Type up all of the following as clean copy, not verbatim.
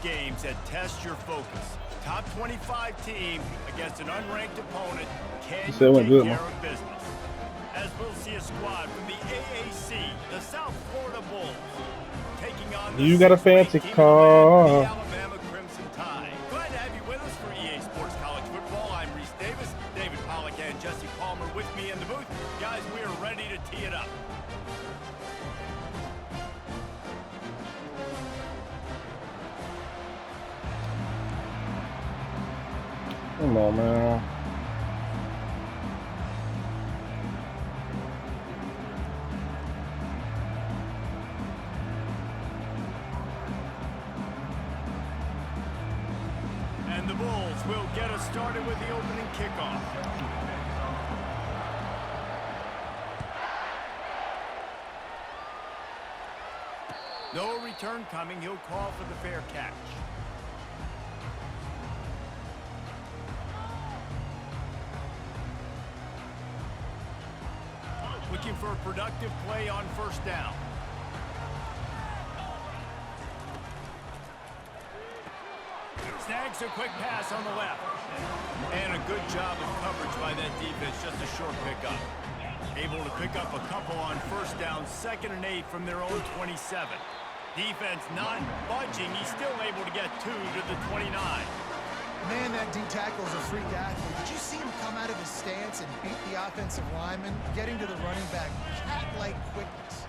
games that test your focus. Top 25 team against an unranked opponent. Can you take care of business? As we'll see a squad from the AAC, the South Florida Bulls, taking on the got a fancy car. the Alabama Crimson Tide. Glad to have you with us for EA Sports College Football. I'm Reese Davis, David Pollack and Jesse Palmer with me in the booth. Guys, we are ready to tee it up. Come on, man. And the Bulls will get us started with the opening kickoff. No return coming. He'll call for the fair catch. Looking for a productive play on first down. Snags a quick pass on the left. And a good job of coverage by that defense, just a short pickup. Able to pick up a couple on first down, 2nd and 8 from their own 27. Defense not budging. He's still able to get 2 to the 29. Man, that D-tackle is a freak athlete. Did you see him come out of his stance and beat the offensive lineman, getting to the running back, cat-like quickness?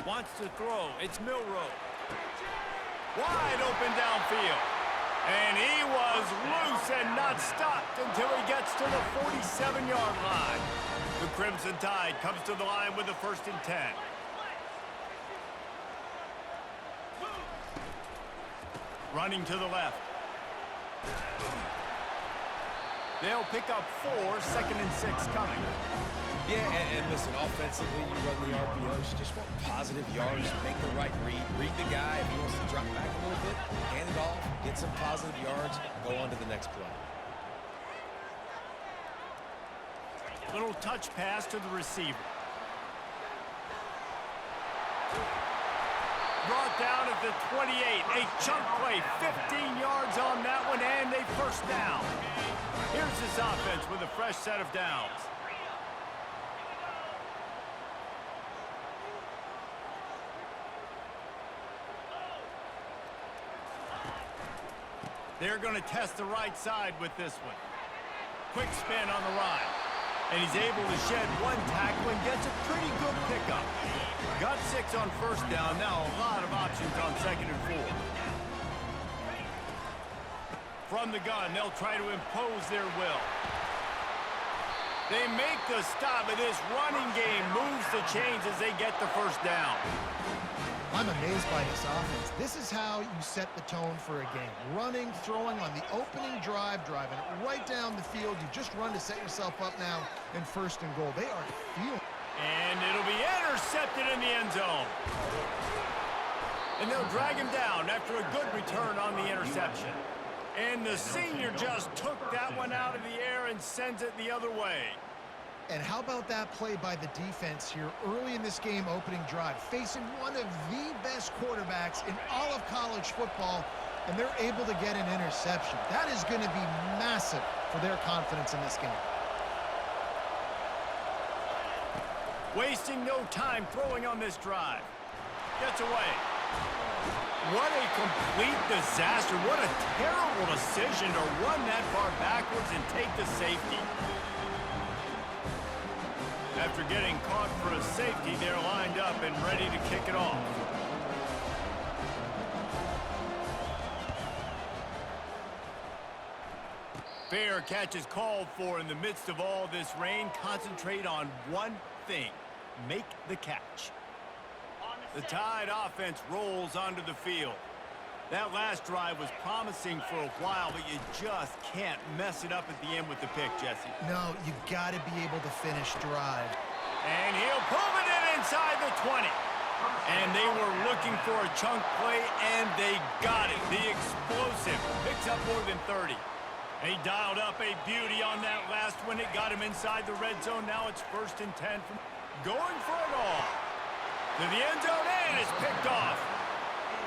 Wants to throw. It's Milroe. Wide open downfield. And he was loose and not stopped until he gets to the 47-yard line. The Crimson Tide comes to the line with a 1st and 10. Running to the left. They'll pick up 4, 2nd and 6 coming. Yeah, and listen, offensively, you run the RPOs, you just want positive yards, make the right read the guy. If he wants to drop back a little bit, hand it off, get some positive yards, go on to the next play. Little touch pass to the receiver. Brought down at the 28. A chunk play, 15 yards on that one, and a 1st down. Here's this offense with a fresh set of downs. They're going to test the right side with this one. Quick spin on the ride. And he's able to shed 1 tackle and gets a pretty good pickup. Got 6 on first down. Now a lot of options on 2nd and 4. From the gun, they'll try to impose their will. They make the stop, and this running game moves the chains as they get the 1st down. I'm amazed by this offense. This is how you set the tone for a game. Running, throwing on the opening drive, driving it right down the field. You just run to set yourself up now in 1st and goal. They are feeling. And it'll be intercepted in the end zone. And they'll drag him down after a good return on the interception. And the senior just took that one out of the air and sends it the other way. And how about that play by the defense here early in this game, opening drive, facing one of the best quarterbacks in all of college football, and they're able to get an interception. That is going to be massive for their confidence in this game. Wasting no time throwing on this drive. Gets away. What a complete disaster. What a terrible decision to run that far backwards and take the safety. After getting caught for a safety, they're lined up and ready to kick it off. Fair catch is called for in the midst of all this rain. Concentrate on one thing. Make the catch. The Tide offense rolls onto the field. That last drive was promising for a while, but you just can't mess it up at the end with the pick, Jesse. No, you got to be able to finish drive. And he'll pull it in inside the 20. And they were looking for a chunk play, and they got it. The explosive picks up more than 30. He dialed up a beauty on that last one. It got him inside the red zone. Now it's 1st and 10 from going for it all. To the end zone, and it's picked off.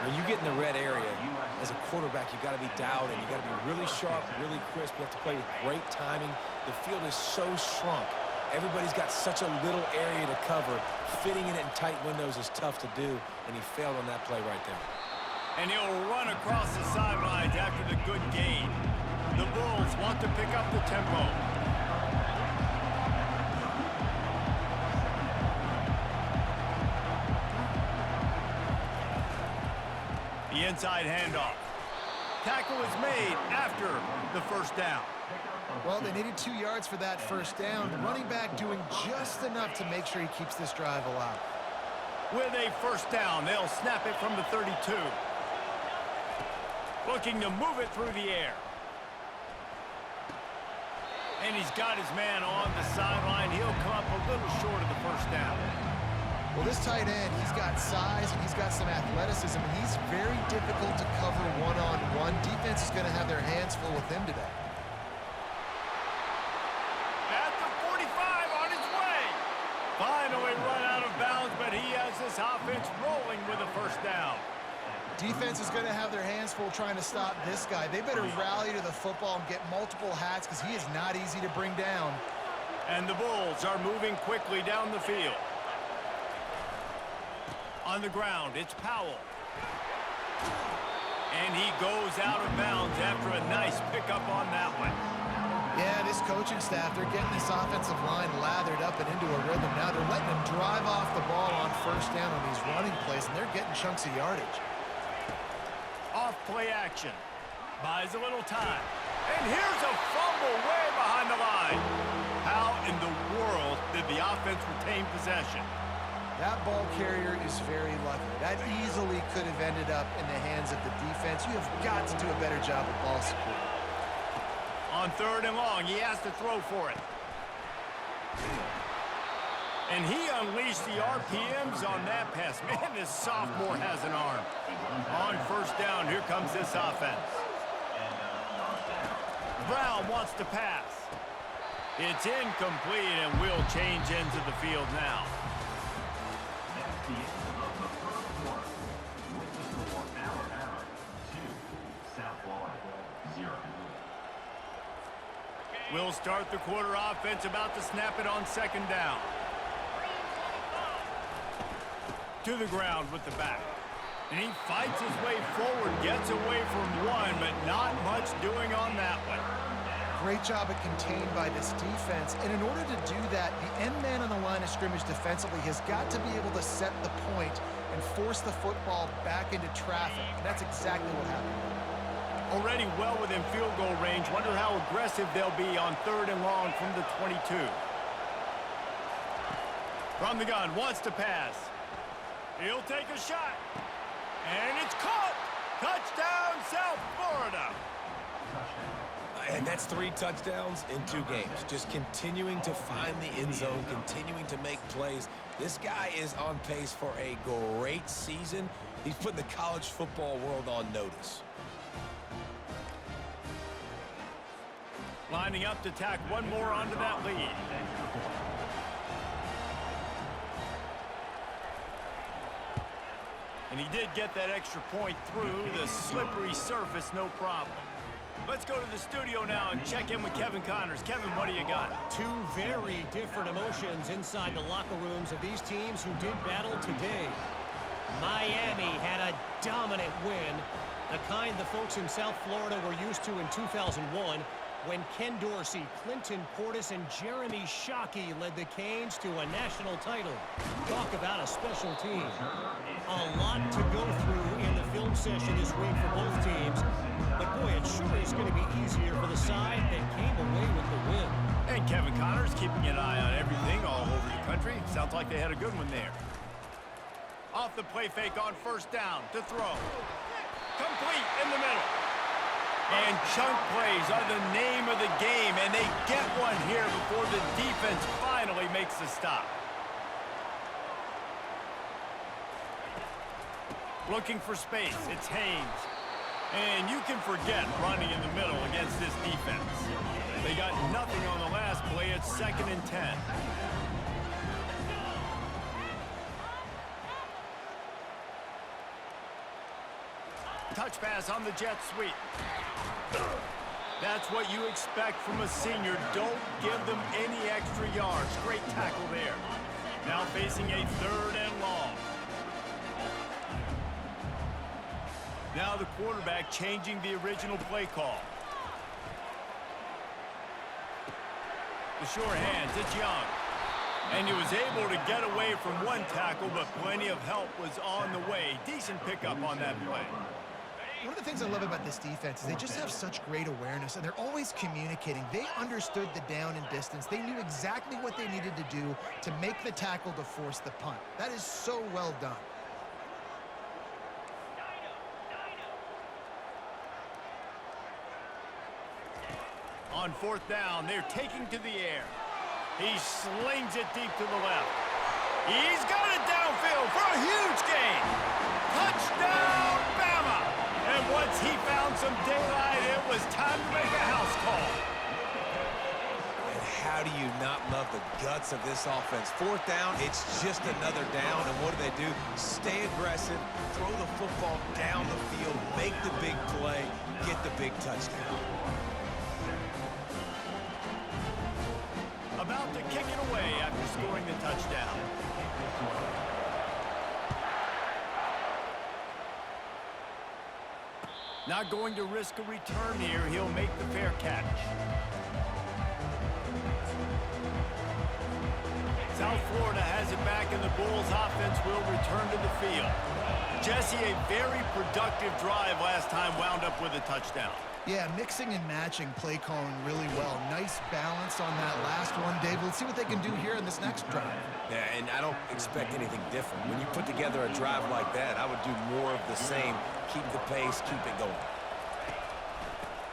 When you get in the red area, as a quarterback, you got to be dialed in. You got to be really sharp, really crisp. You have to play with great timing. The field is so shrunk. Everybody's got such a little area to cover. Fitting in it in tight windows is tough to do, and he failed on that play right there. And he'll run across the sidelines after the good gain. The Bulls want to pick up the tempo. The inside handoff. Tackle is made after the first down. Well, they needed 2 yards for that first down. The running back doing just enough to make sure he keeps this drive alive. With a first down, they'll snap it from the 32. Looking to move it through the air. And he's got his man on the sideline. He'll come up a little short of the first down. Well, this tight end, he's got size and he's got some athleticism, and he's very difficult to cover one-on-one. Defense is going to have their hands full with him today. At the 45, on his way. Finally run out of bounds, but he has this offense rolling with a first down. Defense is going to have their hands full trying to stop this guy. They better rally to the football and get multiple hats because he is not easy to bring down. And the Bulls are moving quickly down the field. On the ground, it's Powell. And he goes out of bounds after a nice pickup on that one. Yeah, this coaching staff, they're getting this offensive line lathered up and into a rhythm. Now they're letting them drive off the ball on first down on these running plays, and they're getting chunks of yardage. Off play action. Buys a little time. And here's a fumble way behind the line. How in the world did the offense retain possession? That ball carrier is very lucky. That easily could have ended up in the hands of the defense. You have got to do a better job with ball security. On 3rd and long, he has to throw for it. And he unleashed the RPMs on that pass. Man, this sophomore has an arm. On first down, here comes this offense. Brown wants to pass. It's incomplete, and will change ends of the field now. We'll start the quarter offense, about to snap it on 2nd down. To the ground with the back. And he fights his way forward, gets away from one, but not much doing on that one. Great job at contained by this defense. And in order to do that, the end man on the line of scrimmage defensively has got to be able to set the point and force the football back into traffic. And that's exactly what happened. Already well within field goal range. Wonder how aggressive they'll be on 3rd and long from the 22. From the gun, wants to pass. He'll take a shot. And it's caught. Touchdown, South Florida. And that's 3 touchdowns in 2 games. Just continuing to find the end zone, continuing to make plays. This guy is on pace for a great season. He's putting the college football world on notice. Lining up to tack one more onto that lead. And he did get that extra point through the slippery surface, no problem. Let's go to the studio now and check in with Kevin Connors. Kevin, what do you got? 2 very different emotions inside the locker rooms of these teams who did battle today. Miami had a dominant win, the kind the folks in South Florida were used to in 2001, when Ken Dorsey, Clinton Portis, and Jeremy Shockey led the Canes to a national title. Talk about a special team. A lot to go through in the film session this week for both teams. But boy, it sure is going to be easier for the side that came away with the win. And Kevin Connors keeping an eye on everything all over the country. Sounds like they had a good one there. Off the play fake on first down to throw. Complete in the middle. And chunk plays are the name of the game, and they get one here before the defense finally makes the stop. Looking for space, it's Haynes. And you can forget running in the middle against this defense. They got nothing on the last play. It's 2nd and 10. Touch pass on the jet sweep. That's what you expect from a senior. Don't give them any extra yards. Great tackle there. Now facing a 3rd and long. Now the quarterback changing the original play call. The short hands, it's Young. And he was able to get away from one tackle, but plenty of help was on the way. Decent pickup on that play. One of the things I love about this defense is they just have such great awareness, and they're always communicating. They understood the down and distance. They knew exactly what they needed to do to make the tackle to force the punt. That is so well done. On 4th down, they're taking to the air. He slings it deep to the left. He's got it downfield for a huge gain. Touchdown, Bama! And once he found some daylight, it was time to make a house call. And how do you not love the guts of this offense? 4th down, it's just another down. And what do? Stay aggressive, throw the football down the field, make the big play, get the big touchdown. About to kick it away after scoring the touchdown. Not going to risk a return here. He'll make the fair catch. South Florida has it back, and the Bulls offense will return to the field. Jesse, a very productive drive last time, wound up with a touchdown. Yeah, mixing and matching play calling really well. Nice balance on that last one, Dave. Let's see what they can do here in this next drive. Yeah, and I don't expect anything different. When you put together a drive like that, I would do more of the same. Keep the pace, keep it going.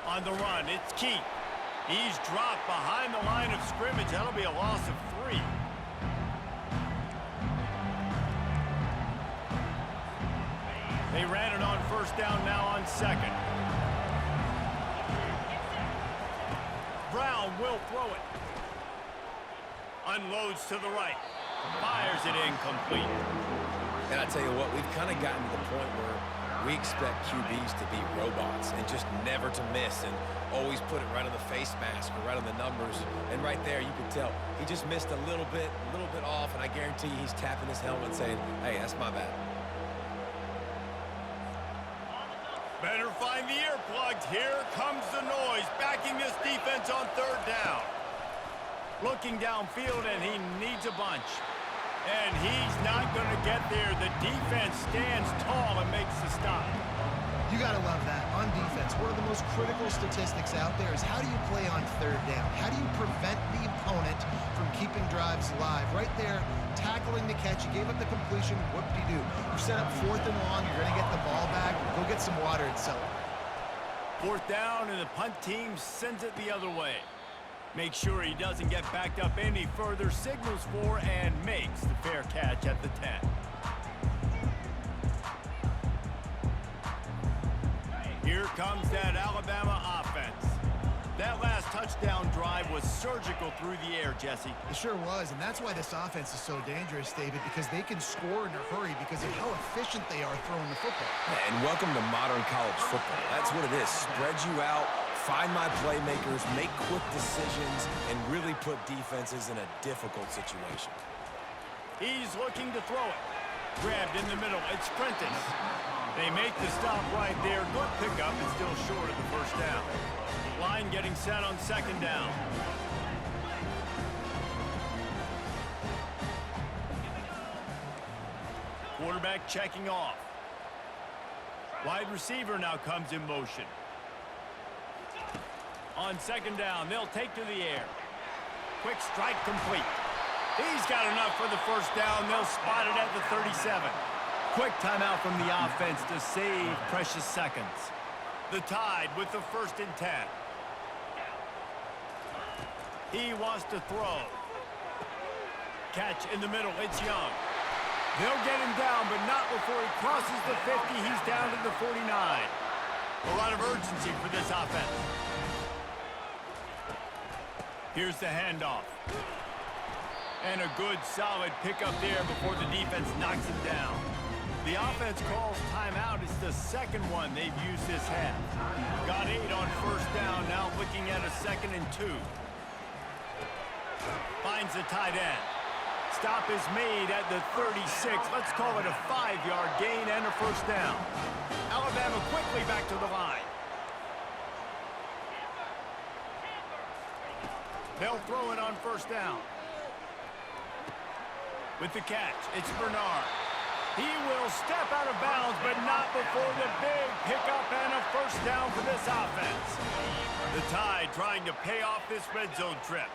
On the run, it's Keith. He's dropped behind the line of scrimmage. That'll be a loss of 3. They ran it on 1st down, now on 2nd. Brown will throw it. Unloads to the right. Fires it incomplete. And I tell you what, we've kind of gotten to the point where we expect QBs to be robots and just never to miss and always put it right on the face mask or right on the numbers. And right there, you can tell he just missed a little bit off, and I guarantee he's tapping his helmet saying, hey, that's my bad. Better find the earplugs. Here comes the noise, backing this defense on 3rd down. Looking downfield, and he needs a bunch. And he's not going to get there. The defense stands tall and makes the stop. You got to love that. On defense, one of the most critical statistics out there is how do you play on 3rd down? How do you prevent the opponent from keeping drives alive? Right there, tackling the catch. You gave up the completion. Whoop-de-doo. You set up 4th and long. You're going to get the ball back. Go get some water and celebrate. 4th down, and the punt team sends it the other way. Make sure he doesn't get backed up any further, signals for and makes the fair catch at the 10. Here comes that Alabama offense. That last touchdown drive was surgical through the air, Jesse. It sure was, and that's why this offense is so dangerous, David, because they can score in a hurry because of how efficient they are throwing the football. And welcome to modern college football. That's what it is. Spread you out, find my playmakers, make quick decisions, and really put defenses in a difficult situation. He's looking to throw it. Grabbed in the middle. It's Prentice. They make the stop right there. Good pickup, and still short of the 1st down. Line getting set on 2nd down. Quarterback checking off. Wide receiver now comes in motion. On 2nd down, they'll take to the air. Quick strike complete. He's got enough for the 1st down. They'll spot it at the 37. Quick timeout from the offense to save precious seconds. The Tide with the 1st and 10. He wants to throw. Catch in the middle. It's Young. They'll get him down, but not before he crosses the 50. He's down to the 49. A lot of urgency for this offense. Here's the handoff. And a good, solid pickup there before the defense knocks him down. The offense calls timeout. It's the second one they've used this half. Got 8 on first down, now looking at a 2nd and 2. Finds the tight end. Stop is made at the 36. Let's call it a 5-yard gain and a first down. Alabama quickly back to the line. They'll throw it on first down. With the catch, it's Bernard. He will step out of bounds, but not before the big pickup and a first down for this offense. The Tide trying to pay off this red zone trip.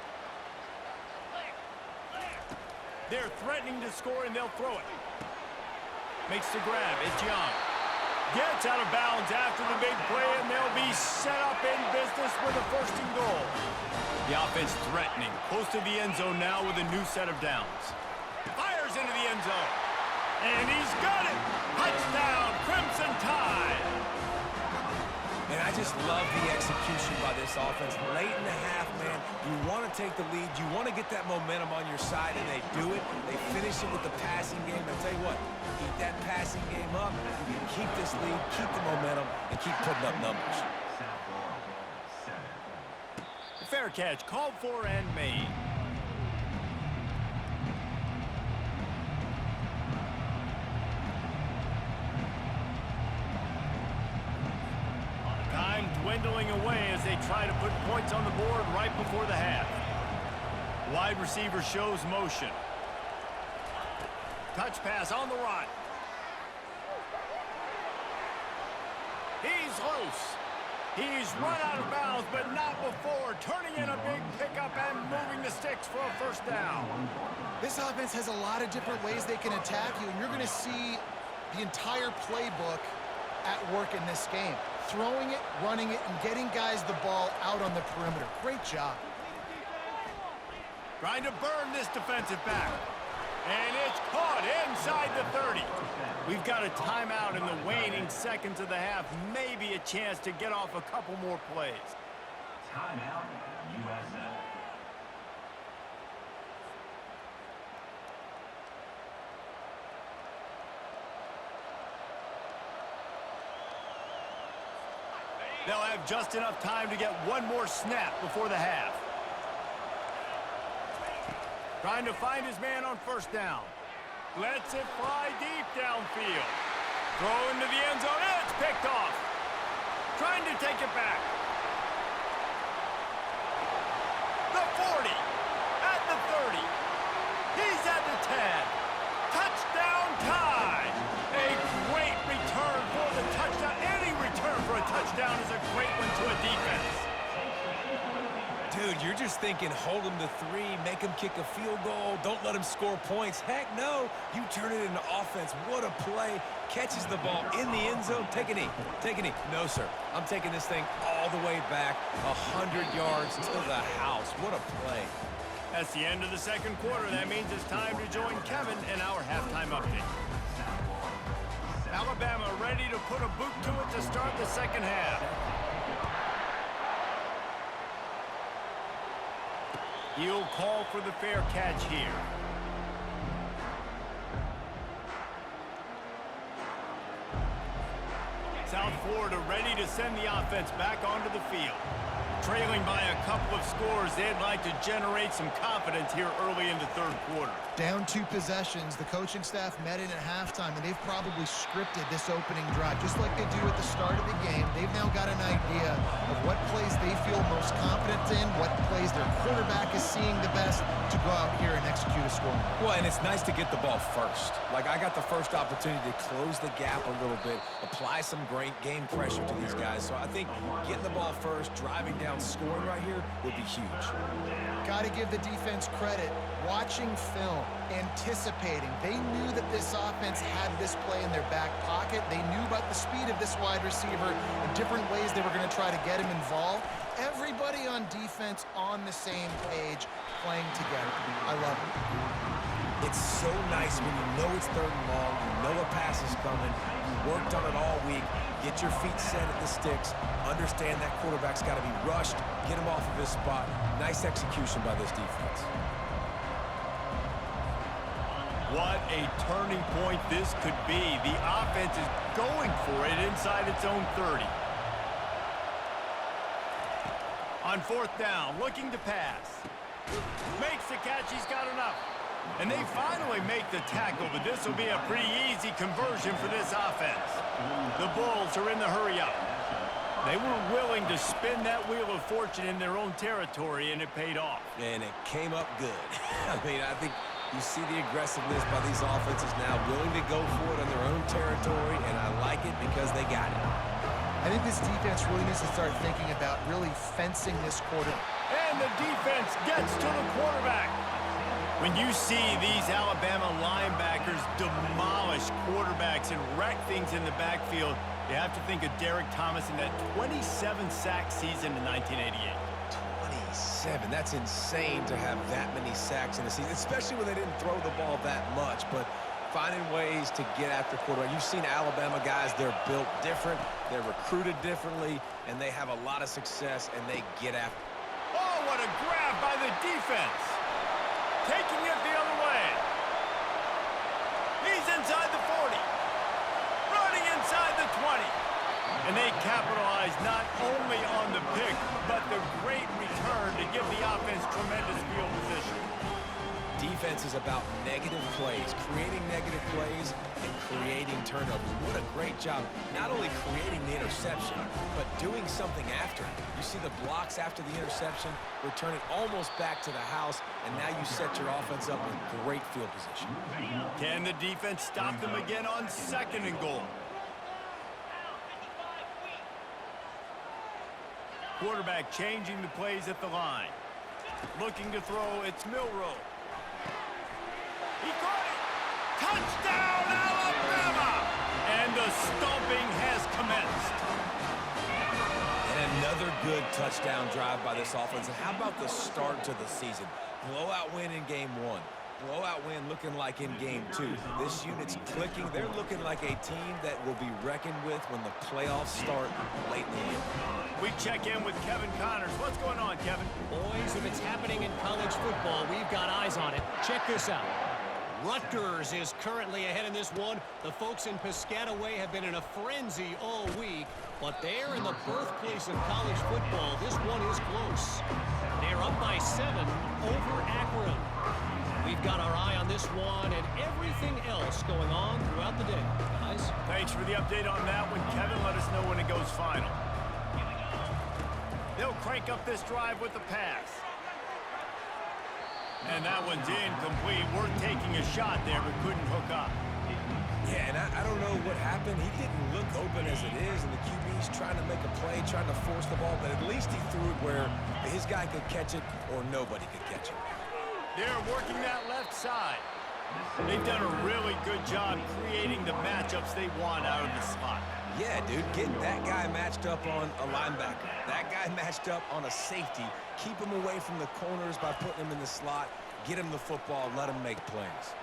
They're threatening to score, and they'll throw it. Makes the grab. It's Young. Gets out of bounds after the big play, and they'll be set up in business with a first and goal. The offense threatening. Close to the end zone now with a new set of downs. Fires into the end zone. And he's got it! Touchdown, Crimson Tide! And I just love the execution by this offense. Late in the half, man, you want to take the lead. You want to get that momentum on your side, and they do it. They finish it with the passing game. And I'll tell you what, keep that passing game up. You can keep this lead, keep the momentum, and keep putting up numbers. Fair catch, called for and made. Time dwindling away as they try to put points on the board right before the half. Wide receiver shows motion. Touch pass on the run. He's loose. He's run out of bounds, but not before. Turning in a big pickup and moving the sticks for a first down. This offense has a lot of different ways they can attack you, and you're going to see the entire playbook at work in this game. Throwing it, running it, and getting guys the ball out on the perimeter. Great job. Trying to burn this defensive back. And it's caught inside the 30. We've got a timeout in the waning seconds of the half. Maybe a chance to get off a couple more plays. Timeout, USA. They'll have just enough time to get one more snap before the half. Trying to find his man on first down. Lets it fly deep downfield. Throw into the end zone, and it's picked off. Trying to take it back. The 40. At the 30. He's at the 10. Touchdown Tide. A great return for the touchdown. Any return for a touchdown is a great one to a defense. Dude, you're just thinking, hold him to 3, make him kick a field goal, don't let him score points. Heck no, you turn it into offense. What a play. Catches the ball in the end zone. Take a knee. Take a knee. No, sir. I'm taking this thing all the way back 100 yards to the house. What a play. That's the end of the second quarter. That means it's time to join Kevin in our halftime update. Alabama ready to put a boot to it to start the second half. He'll call for the fair catch here. South Florida ready to send the offense back onto the field. Trailing by a couple of scores, they'd like to generate some confidence here early in the third quarter. Down 2 possessions, the coaching staff met in at halftime, and they've probably scripted this opening drive. Just like they do at the start of the game, they've now got an idea of what plays they feel most confident in, what plays their quarterback is seeing the best to go out here and execute a scoring. Well, and it's nice to get the ball first. Like, I got the first opportunity to close the gap a little bit, apply some great game pressure to these guys. So I think getting the ball first, driving down, scoring right here would be huge. Got to give the defense credit. Watching film, anticipating. They knew that this offense had this play in their back pocket. They knew about the speed of this wide receiver and different ways they were going to try to get him involved. Everybody on defense on the same page, playing together. I love it. It's so nice when you know it's 3rd and long, you know a pass is coming, you worked on it all week, get your feet set at the sticks, understand that quarterback's got to be rushed, get him off of his spot. Nice execution by this defense. What a turning point this could be. The offense is going for it inside its own 30. On 4th down, looking to pass. Makes the catch, he's got enough. And they finally make the tackle, but this will be a pretty easy conversion for this offense. The Bulls are in the hurry-up. They were willing to spin that wheel of fortune in their own territory, and it paid off. And it came up good. I mean, I think you see the aggressiveness by these offenses now, willing to go for it on their own territory, and I like it because they got it. I think this defense really needs to start thinking about really fencing this quarter. And the defense gets to the quarterback. When you see these Alabama linebackers demolish quarterbacks and wreck things in the backfield, you have to think of Derek Thomas in that 27-sack season in 1988. 27. That's insane to have that many sacks in a season, especially when they didn't throw the ball that much. But finding ways to get after quarterback. You've seen Alabama guys, they're built different, they're recruited differently, and they have a lot of success, and they get after. Oh, what a grab by the defense. Taking it the other way. He's inside the 40. Running inside the 20. And they capitalize not only on the pick, but the great return to give the offense tremendous field position. Defense is about negative plays, creating negative plays and creating turnovers. What a great job, not only creating the interception, but doing something after it. You see the blocks after the interception, returning almost back to the house, and now you set your offense up with great field position. Can the defense stop them again on 2nd and goal? Quarterback changing the plays at the line. Looking to throw, it's Milroe. He caught it! Touchdown, Alabama! And the stomping has commenced. And another good touchdown drive by this offense. And how about the start to the season? Blowout win in game 1. Blowout win looking like in game 2. This unit's clicking. They're looking like a team that will be reckoned with when the playoffs start late in the year. We check in with Kevin Connors. What's going on, Kevin? Boys, if it's happening in college football, we've got eyes on it. Check this out. Rutgers is currently ahead in this one. The folks in Piscataway have been in a frenzy all week, but they're in the birthplace of college football. This one is close. They're up by 7 over Akron. We've got our eye on this one and everything else going on throughout the day, guys. Thanks for the update on that one, Kevin. Let us know when it goes final. They'll crank up this drive with the pass. And that one's incomplete. Worth taking a shot there, but couldn't hook up. Yeah, and I don't know what happened. He didn't look open as it is, and the QB's trying to make a play, trying to force the ball, but at least he threw it where his guy could catch it or nobody could catch it. They're working that left side. They've done a really good job creating the matchups they want out of the slot. Yeah, dude, get that guy matched up on a linebacker. That guy matched up on a safety. Keep him away from the corners by putting him in the slot. Get him the football, let him make plays.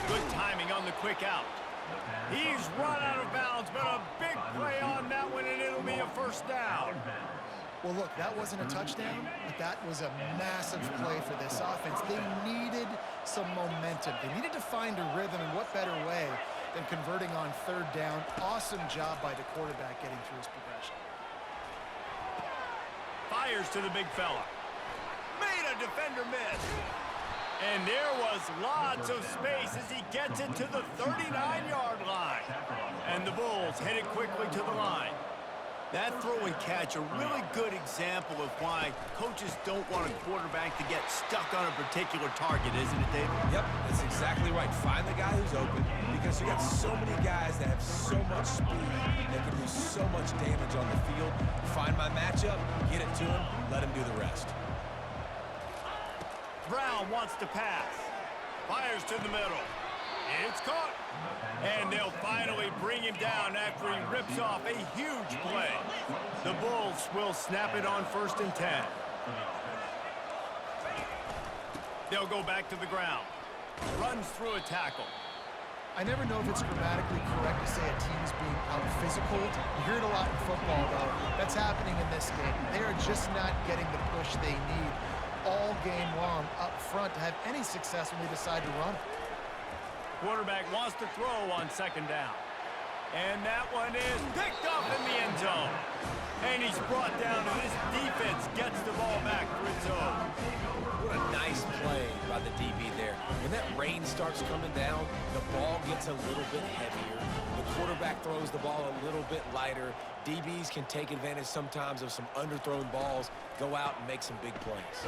Good timing on the quick out. He's run out of bounds, but a big play on that one, and it'll be a 1st down. Well, look, that wasn't a touchdown, but that was a massive play for this offense. They needed some momentum. They needed to find a rhythm, and what better way than converting on 3rd down. Awesome job by the quarterback getting through his progression. Fires to the big fella. Made a defender miss. And there was lots of space as he gets it to the 39-yard line. And the Bulls headed quickly to the line. That throw and catch, a really good example of why coaches don't want a quarterback to get stuck on a particular target, isn't it, David? Yep, that's exactly right. Find the guy who's open, because you got so many guys that have so much speed that can do so much damage on the field. Find my matchup, get it to him, let him do the rest. Brown wants to pass. Fires to the middle. It's caught. And they'll finally bring him down after he rips off a huge play. The Bulls will snap it on 1st and 10. They'll go back to the ground. Runs through a tackle. I never know if it's grammatically correct to say a team is being out-physical. You hear it a lot in football, though. That's happening in this game. They are just not getting the push they need all game long up front to have any success when they decide to run it. Quarterback wants to throw on second down. And that one is picked up in the end zone. And he's brought down, and this defense gets the ball back for its own. What a nice play by the DB there. When that rain starts coming down, the ball gets a little bit heavier. The quarterback throws the ball a little bit lighter. DBs can take advantage sometimes of some underthrown balls, go out and make some big plays.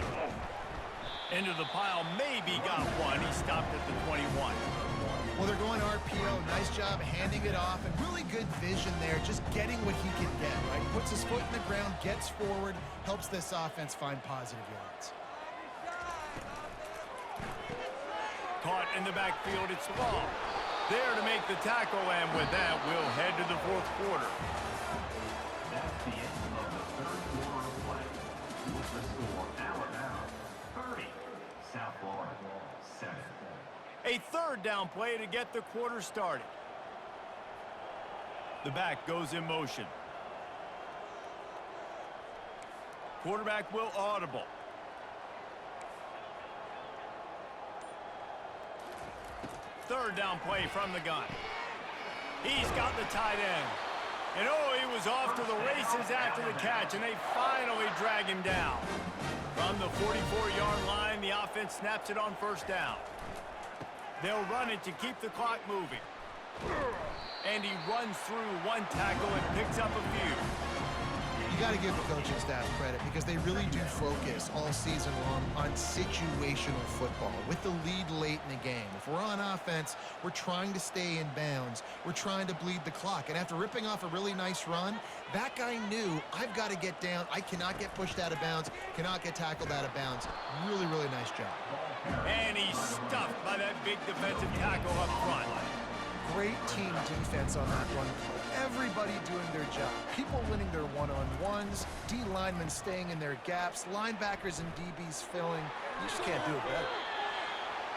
Into the pile, maybe got one. He stopped at the 21. Well, they're going RPO. Nice job handing it off, and really good vision there, just getting what he can get, right? Puts his foot in the ground, gets forward, helps this offense find positive yards. Caught in the backfield, it's Long. There to make the tackle, and with that, we'll head to the fourth quarter. That's the end of the third quarter of play. With the score, Alabama 30, South Florida 7. A third down play to get the quarter started. The back goes in motion. Quarterback will audible. Third down play from the gun. He's got the tight end. And oh, he was off to the races after the catch, and they finally drag him down. From the 44-yard line, the offense snaps it on first down. They'll run it to keep the clock moving. And he runs through one tackle and picks up a few. You got to give the coaching staff credit because they really do focus all season long on situational football with the lead late in the game. If we're on offense, we're trying to stay in bounds. We're trying to bleed the clock. And after ripping off a really nice run, that guy knew, I've got to get down. I cannot get pushed out of bounds, cannot get tackled out of bounds. Really, really nice job. And he's stuffed by that big defensive tackle up front. Great team defense on that one. Everybody doing their job. People winning their one-on-ones, D linemen staying in their gaps, linebackers and DBs filling. You just can't do it better.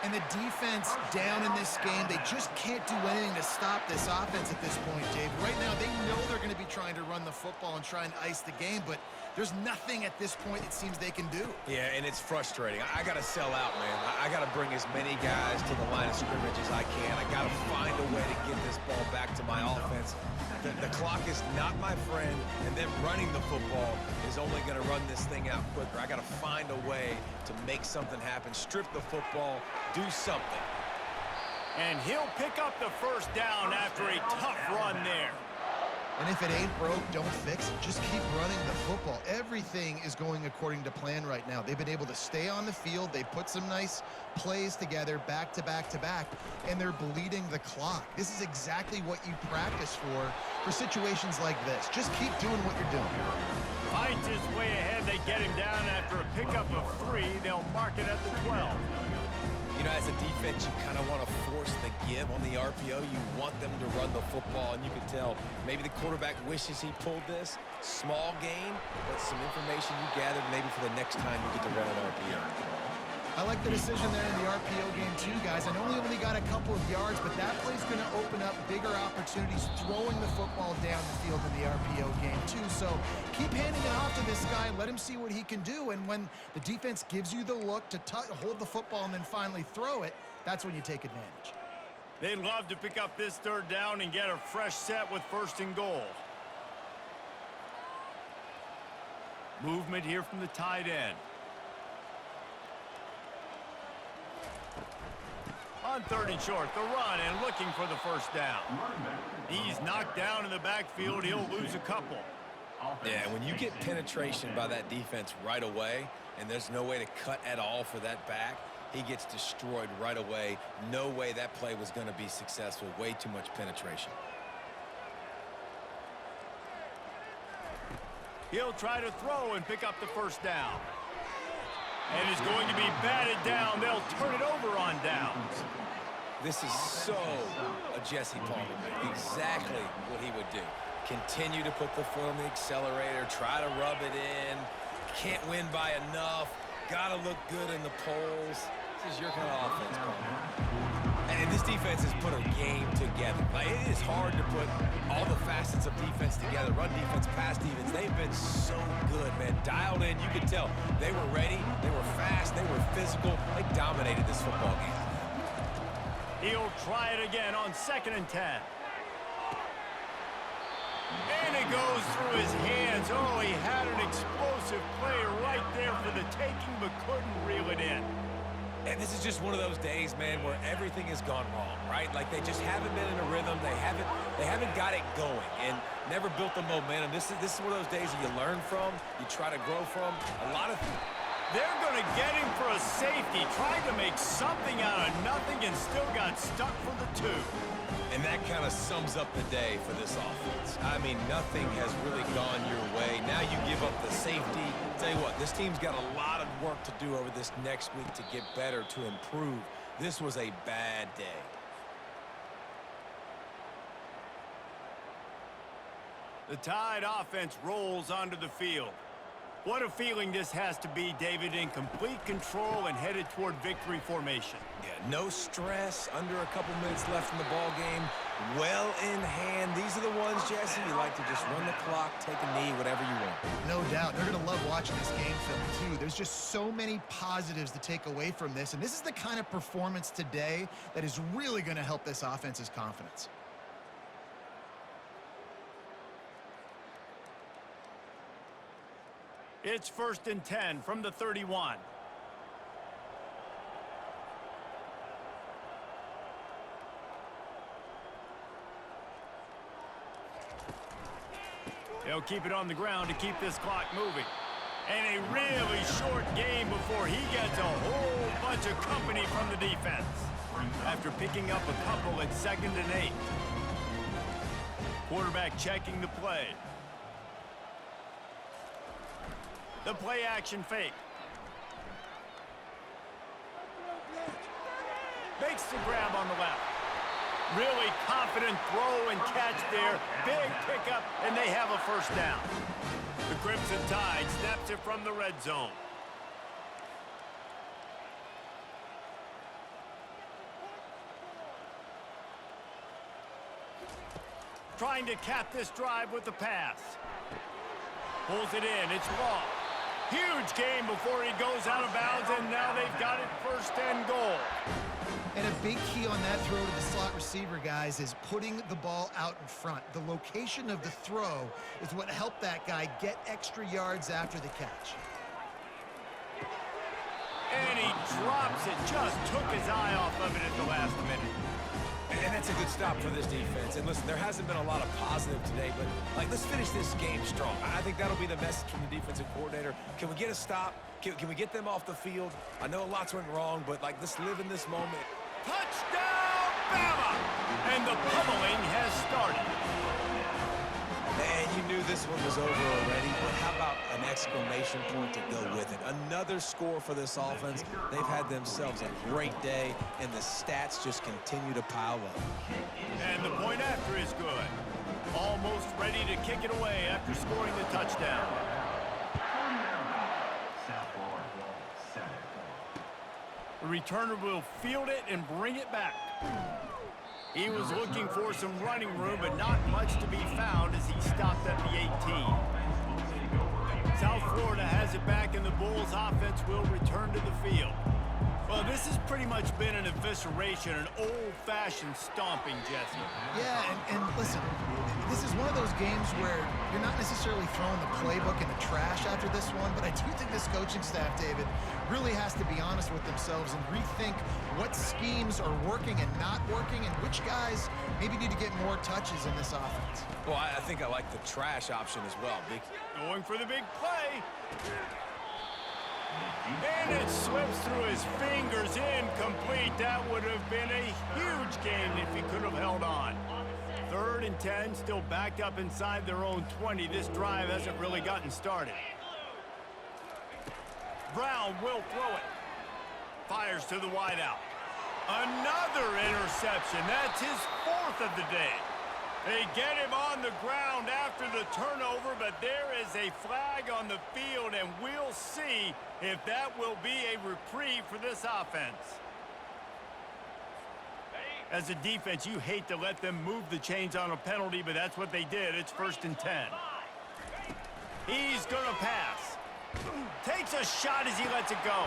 And the defense down in this game, they just can't do anything to stop this offense at this point, Dave. Right now, they know they're going to be trying to run the football and try and ice the game, but there's nothing at this point it seems they can do. Yeah, and it's frustrating. I got to sell out, man. I got to bring as many guys to the line of scrimmage as I can. I got to find a way to get this ball back to my offense. The clock is not my friend, and then running the football is only going to run this thing out quicker. I got to find a way to make something happen, strip the football, do something. And he'll pick up the first down after a tough run there. And if it ain't broke, don't fix it. Just keep running the football. Everything is going according to plan right now. They've been able to stay on the field. They put some nice plays together back to back to back, and they're bleeding the clock. This is exactly what you practice for situations like this. Just keep doing what you're doing. Fights his way ahead. They get him down after a pickup of 3. They'll mark it at the 12. You know, as a defense, you kind of want to force the give on the RPO. You want them to run the football, and you can tell maybe the quarterback wishes he pulled this. Small gain, but some information you gathered maybe for the next time you get to run an RPO. I like the decision there in the RPO game too, guys. I know he only got a couple of yards, but that play's going to open up bigger opportunities throwing the football down the field in the RPO game too. So keep handing it off to this guy. Let him see what he can do. And when the defense gives you the look to hold the football and then finally throw it, that's when you take advantage. They'd love to pick up this third down and get a fresh set with first and goal. Movement here from the tight end. On third and short, the run and looking for the first down. He's knocked down in the backfield. He'll lose a couple. Yeah, when you get penetration by that defense right away, and there's no way to cut at all for that back, he gets destroyed right away. No way that play was going to be successful. Way too much penetration. He'll try to throw and pick up the first down. And is going to be batted down. They'll turn it over on downs. This is so a Jesse Palmer. Exactly what he would do. Continue to put the foot on the accelerator. Try to rub it in. Can't win by enough. Got to look good in the polls. This is your kind of offense, partner. And this defense has put a game together. Like, it is hard to put all the facets of defense together. Run defense, pass defense. They've been so good, man. Dialed in. You could tell they were ready. They were fast. They were physical. They dominated this football game. He'll try it again on 2nd and 10. And it goes through his hands. Oh, he had an explosive play right there for the taking, but couldn't reel it in. And this is just one of those days, man, where everything has gone wrong, right? Like, they just haven't been in a rhythm. They haven't got it going and never built the momentum. This is one of those days that you learn from, you try to grow from. A lot of They're going to get him for a safety, trying to make something out of nothing and still got stuck for the 2. And that kind of sums up the day for this offense. I mean, nothing has really gone your way. Now you give up the safety. Tell you what, this team's got a lot of work to do over this next week to get better, to improve. This was a bad day. The Tide offense rolls onto the field. What a feeling this has to be, David, in complete control and headed toward victory formation. Yeah, no stress, under a couple minutes left in the ball game, well in hand. These are the ones, Jesse, you like to just run the clock, take a knee, whatever you want. No doubt. They're going to love watching this game film, too. There's just so many positives to take away from this, and this is the kind of performance today that is really going to help this offense's confidence. It's 1st and 10 from the 31. They'll keep it on the ground to keep this clock moving. And a really short game before he gets a whole bunch of company from the defense. After picking up a couple at 2nd and 8. Quarterback checking the play. The play action fake. Makes the grab on the left. Really confident throw and catch there. Big pickup, and they have a 1st down. The Crimson Tide snaps it from the red zone. Trying to cap this drive with the pass. Pulls it in. It's long. Huge game before he goes out of bounds, and now they've got it 1st and goal. And a big key on that throw to the slot receiver, guys, is putting the ball out in front. The location of the throw is what helped that guy get extra yards after the catch. And he drops it. Just took his eye off of it at the last minute. And that's a good stop for this defense. And listen, there hasn't been a lot of positive today, but like, let's finish this game strong. I think that'll be the message from the defensive coordinator. Can we get a stop? Can we get them off the field? I know lots went wrong, but like, let's live in this moment. Touchdown, Bama! And the pummeling has started. And you knew this one was over already, but how about an exclamation point to go with it? Another score for this offense. They've had themselves a great day, and the stats just continue to pile up. And the point after is good. Almost ready to kick it away after scoring the touchdown. The returner will field it and bring it back. He was looking for some running room, but not much to be found as he stopped at the 18. South Florida has it back, and the Bulls offense will return to the field. Well, this has pretty much been an evisceration, an old-fashioned stomping, Jesse. Yeah, and listen, this is one of those games where you're not necessarily throwing the playbook in the trash after this one, but I do think this coaching staff, David, really has to be honest with themselves and rethink what schemes are working and not working and which guys maybe need to get more touches in this offense. Well, I think I like the trash option as well. Going for the big play. And it slips through his fingers, incomplete. That would have been a huge game if he could have held on. 3rd and 10, still backed up inside their own 20. This drive hasn't really gotten started. Brown will throw it. Fires to the wideout. Another interception. That's his 4th of the day. They get him on the ground after the turnover, but there is a flag on the field, and we'll see if that will be a reprieve for this offense. As a defense, you hate to let them move the chains on a penalty, but that's what they did. It's 1st and 10. He's going to pass. Takes a shot as he lets it go.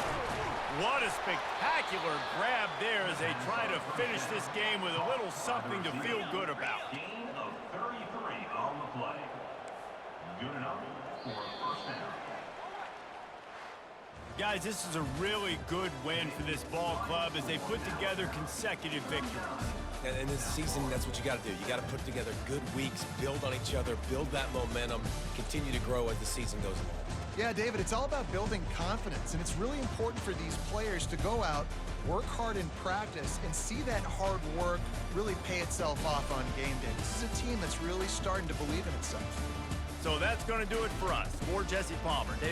What a spectacular grab there as they try to finish this game with a little something to feel good about. Gain of 33 on the play. Good enough for a first down. Guys, this is a really good win for this ball club as they put together consecutive victories. And in this season, that's what you got to do. You got to put together good weeks, build on each other, build that momentum, continue to grow as the season goes along. Yeah, David, it's all about building confidence, and it's really important for these players to go out, work hard in practice, and see that hard work really pay itself off on game day. This is a team that's really starting to believe in itself. So that's going to do it for us. For Jesse Palmer, David